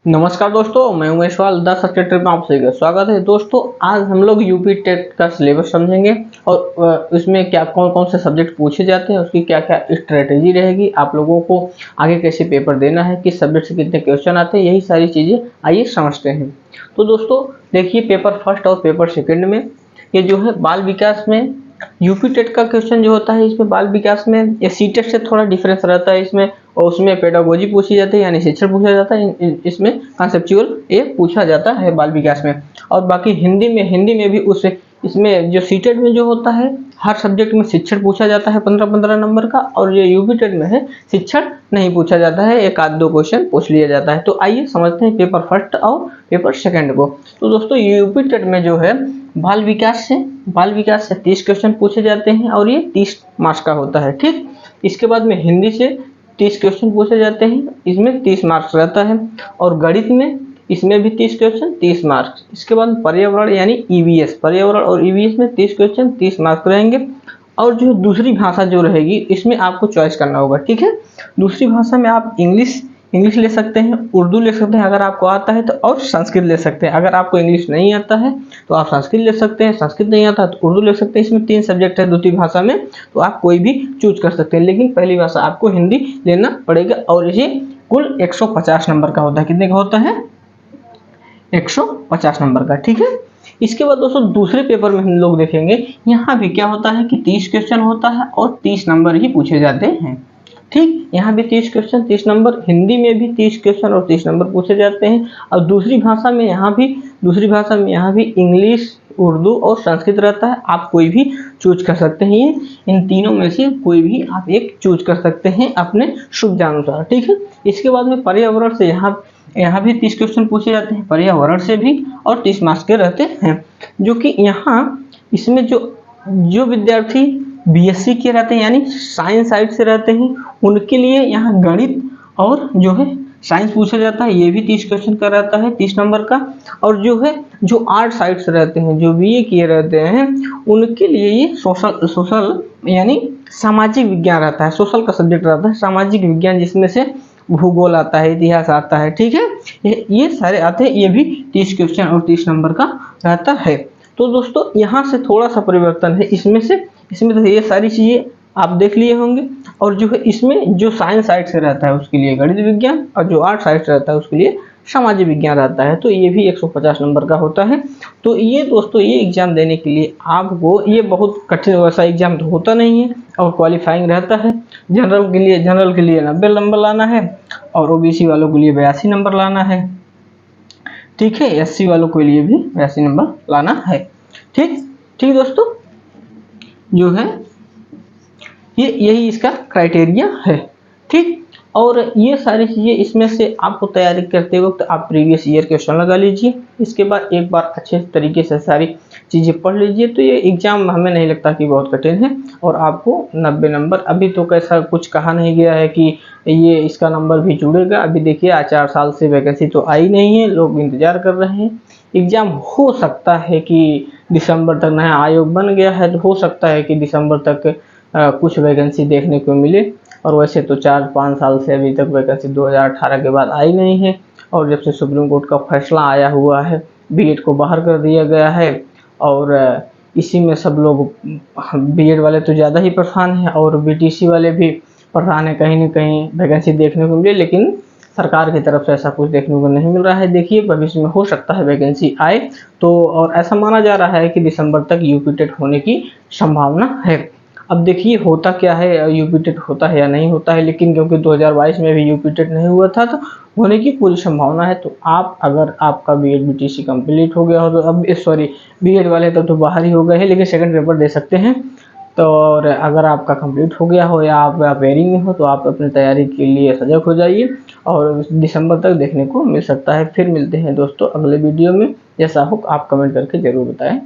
नमस्कार दोस्तों, मैं उमेश वाल 10 ट्रिप में आप सभी का स्वागत है। दोस्तों आज हम लोग यूपी टेट का सिलेबस समझेंगे और उसमें क्या कौन कौन से सब्जेक्ट पूछे जाते हैं, उसकी क्या क्या स्ट्रेटेजी रहेगी, आप लोगों को आगे कैसे पेपर देना है, किस सब्जेक्ट से कितने क्वेश्चन आते हैं, यही सारी चीज़ें आइए समझते हैं। तो दोस्तों देखिए, पेपर फर्स्ट और पेपर सेकेंड में ये जो है बाल विकास में यूपी टेट का क्वेश्चन जो होता है, इसमें बाल विकास में ये सी टेट से थोड़ा डिफरेंस रहता है इसमें, और उसमें पेडागोजी पूछी जाती है यानी शिक्षण पूछा जाता है, इसमें कंसेप्चुअल ये पूछा जाता है बाल विकास में। और बाकी हिंदी में भी उस इसमें जो सीटेट में जो होता है हर सब्जेक्ट में शिक्षण पूछा जाता है 15-15 नंबर का, और जो यूपी टेट में है शिक्षण नहीं पूछा जाता है, एक आध दो क्वेश्चन पूछ लिया जाता है। तो आइए समझते हैं पेपर फर्स्ट और पेपर सेकंड को। तो दोस्तों यूपी टेट में जो है बाल विकास से 30 क्वेश्चन पूछे जाते हैं और ये 30 मार्क्स का होता है, ठीक। इसके बाद में हिंदी से 30 क्वेश्चन पूछे जाते हैं, इसमें 30 मार्क्स रहता है। और गणित में इसमें भी 30 क्वेश्चन 30 मार्क्स। इसके बाद पर्यावरण यानी ईवीएस, पर्यावरण और ईवीएस में 30 क्वेश्चन 30 मार्क्स रहेंगे। और जो दूसरी भाषा जो रहेगी इसमें आपको चॉइस करना होगा, ठीक है। दूसरी भाषा में आप इंग्लिश ले सकते हैं, उर्दू ले सकते हैं अगर आपको आता है तो, और संस्कृत ले सकते हैं। अगर आपको इंग्लिश नहीं आता है तो आप संस्कृत ले सकते हैं, संस्कृत नहीं आता तो उर्दू ले सकते हैं। इसमें 3 सब्जेक्ट है दूसरी भाषा में, तो आप कोई भी चूज कर सकते हैं, लेकिन पहली भाषा आपको हिंदी लेना पड़ेगा। और ये कुल 150 नंबर का होता है। कितने का होता है? 150 नंबर का, ठीक है। इसके बाद दोस्तों दूसरे पेपर में हम लोग देखेंगे, यहाँ भी क्या होता है कि 30 क्वेश्चन होता है और 30 नंबर ही पूछे जाते हैं, ठीक। यहाँ भी 30 क्वेश्चन 30 नंबर, हिंदी में भी 30 क्वेश्चन और 30 नंबर पूछे जाते हैं। और दूसरी भाषा में यहाँ भी इंग्लिश, उर्दू और संस्कृत रहता है। आप कोई भी चूज कर सकते हैं, इन तीनों में से कोई भी आप एक चूज कर सकते हैं अपने सुविधानुसार, ठीक है। इसके बाद में पर्यावरण से यहाँ भी 30 क्वेश्चन पूछे जाते हैं पर्यावरण से भी, और 30 मार्क्स के रहते हैं। जो कि यहाँ इसमें जो विद्यार्थी बीएससी के रहते हैं यानी साइंस साइड से रहते हैं, उनके लिए यहाँ गणित और जो है साइंस पूछा जाता है, ये भी 30 क्वेश्चन का रहता है 30 नंबर का। और जो आर्ट साइड से रहते हैं, जो बीए किए रहते हैं, उनके लिए ये सोशल यानी सामाजिक विज्ञान रहता है, सोशल का सब्जेक्ट रहता है सामाजिक विज्ञान, जिसमें से भूगोल आता है, इतिहास आता है, ठीक है। ये सारे आते हैं, ये भी 30 क्वेश्चन और 30 नंबर का रहता है। तो दोस्तों यहाँ से थोड़ा सा परिवर्तन है, इसमें तो ये सारी चीज़ें आप देख लिए होंगे। और जो है इसमें जो साइंस साइड से रहता है उसके लिए गणित विज्ञान, और जो आर्ट साइड से रहता है उसके लिए सामाजिक विज्ञान रहता है। तो ये भी 150 नंबर का होता है। तो ये दोस्तों ये एग्ज़ाम देने के लिए आपको, ये बहुत कठिन वैसा एग्ज़ाम तो होता नहीं है और क्वालिफाइंग रहता है। जनरल के लिए 90 नंबर लाना है, और ओबीसी वालों के लिए 82 नंबर लाना है, ठीक है। एससी वालों के लिए भी 82 नंबर लाना है, ठीक दोस्तों। जो है यही इसका क्राइटेरिया है, ठीक। और ये सारी चीज़ें इसमें से आपको तैयारी करते वक्त आप प्रीवियस ईयर क्वेश्चन लगा लीजिए। इसके बाद एक बार अच्छे तरीके से सारी चीज़ें पढ़ लीजिए, तो ये एग्ज़ाम हमें नहीं लगता कि बहुत कठिन है। और आपको 90 नंबर, अभी तो कैसा कुछ कहा नहीं गया है कि ये इसका नंबर भी जुड़ेगा। अभी देखिए 4 साल से वैकेंसी तो आई नहीं है, लोग इंतजार कर रहे हैं। एग्ज़ाम हो सकता है कि दिसंबर तक, नया आयोग बन गया है तो हो सकता है कि दिसंबर तक कुछ वैकेंसी देखने को मिले। और वैसे तो 4-5 साल से अभी तक वैकेंसी 2018 के बाद आई नहीं है। और जब से सुप्रीम कोर्ट का फैसला आया हुआ है, बीएड को बाहर कर दिया गया है, और इसी में सब लोग, बीएड वाले तो ज़्यादा ही परेशान हैं और बीटीसी वाले भी परेशान हैं, कहीं न कहीं वैकेंसी देखने को मिले, लेकिन सरकार की तरफ से ऐसा कुछ देखने को नहीं मिल रहा है। देखिए भविष्य में हो सकता है वैकेंसी आए तो, और ऐसा माना जा रहा है कि दिसंबर तक यूपी टेट होने की संभावना है। अब देखिए होता क्या है, यूपी टेट होता है या नहीं होता है, लेकिन क्योंकि 2022 में भी यूपी टेट नहीं हुआ था तो होने की पूरी संभावना है। तो आप, अगर आपका बीएड बीटीसी कंप्लीट हो गया हो तो, अब सॉरी बीएड वाले तो बाहर ही हो गए हैं, लेकिन सेकंड पेपर दे सकते हैं। तो और अगर आपका कंप्लीट हो गया हो या आप अपेयरिंग में हो तो आप अपनी तैयारी के लिए सजग हो जाइए, और दिसंबर तक देखने को मिल सकता है। फिर मिलते हैं दोस्तों अगले वीडियो में, जैसा हो आप कमेंट करके ज़रूर बताएं।